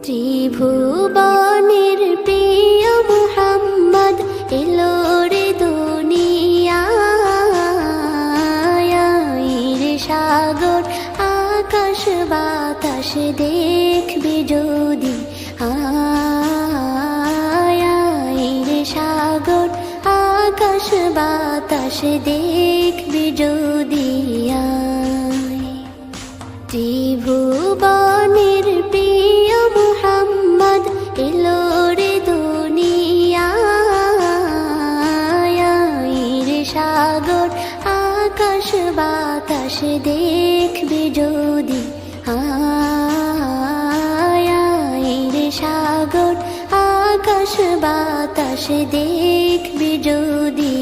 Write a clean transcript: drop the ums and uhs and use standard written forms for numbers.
ত্রিভুবনের প্রিয় মুহাম্মদ এলো রে দুনিয়ায় রে সাগর আকাশ বাতাস দেখবি যদি রে সাগর আকাশ বাতাস দেখবি যদি ত্রিভুবনের প্রিয় মুহাম্মদ এলো রে দুনিয়ায় রে সাগর আকাশ বাতাস দেখবি যদি রে সাগর আকাশ বাতাস দেখবি যদি